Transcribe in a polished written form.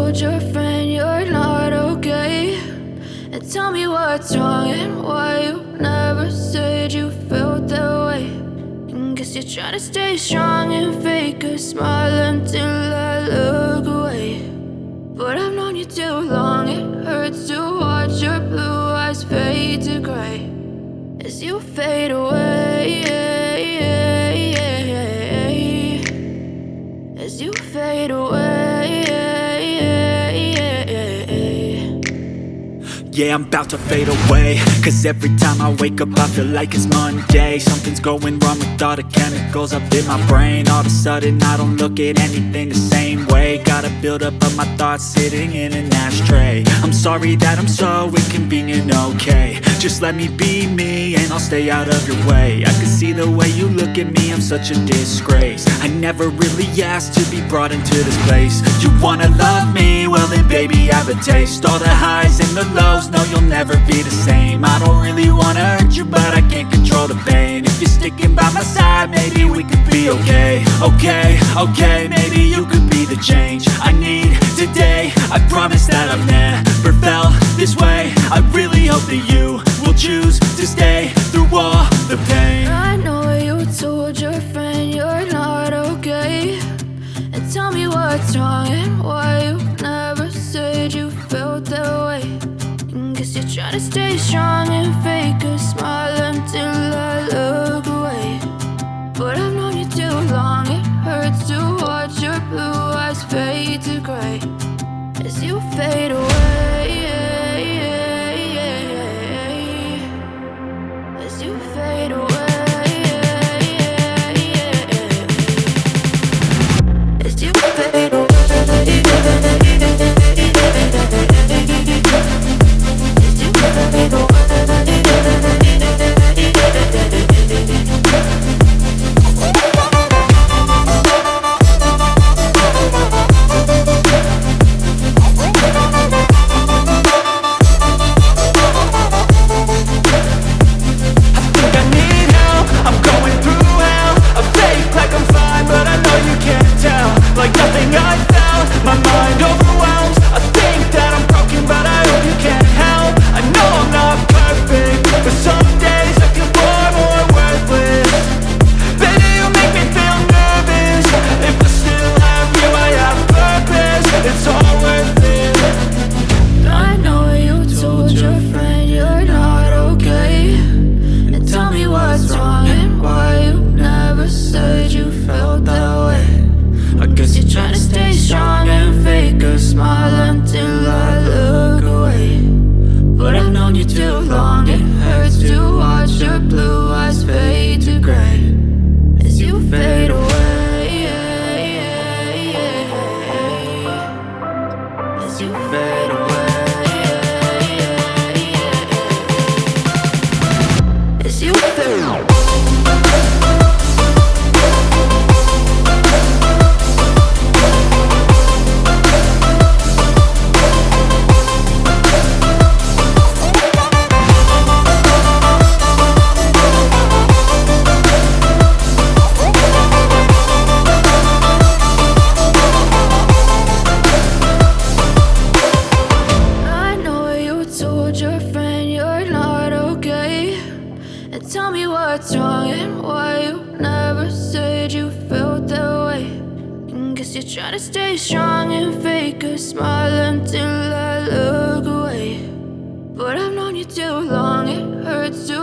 told your friend you're not okay? And tell me what's wrong and why you never said you felt that way. And guess you're trying to stay strong and fake a smile until I look away. But I've known you too long, it hurts to watch your blue eyes fade to gray as you fade away, as you fade away. Yeah, I'm about to fade away, cause every time I wake up I feel like it's Monday. Something's going wrong with all the chemicals up in my brain. All of a sudden I don't look at anything the same way. Got a build up of my thoughts sitting in an ashtray. I'm sorry that I'm so inconvenient, okay? Just let me be me and I'll stay out of your way. I can see the way you look at me, I'm such a disgrace. I never really asked to be brought into this place. You wanna love me? Well then baby, have a taste. All the highs and the lows, no, you'll never be the same. I don't really wanna hurt you, but I can't control the pain. If you're sticking by my side, maybe we could be okay. Okay, maybe you could be the change I need today. I promise that I've never felt this way. I really hope that you will choose to stay through all the pain. I know you told your friend you're not okay. And tell me what's wrong and why you never said you felt that way. Guess you're trying to stay strong and fake a smile until I look away. But I've known you too long, it hurts to watch your blue eyes fade to gray as you fade away, as you fade away, as you fade away. Tell me what's wrong and why you never said you felt that way. And guess you're trying to stay strong and fake a smile until I look away. But I've known you too long, it hurts to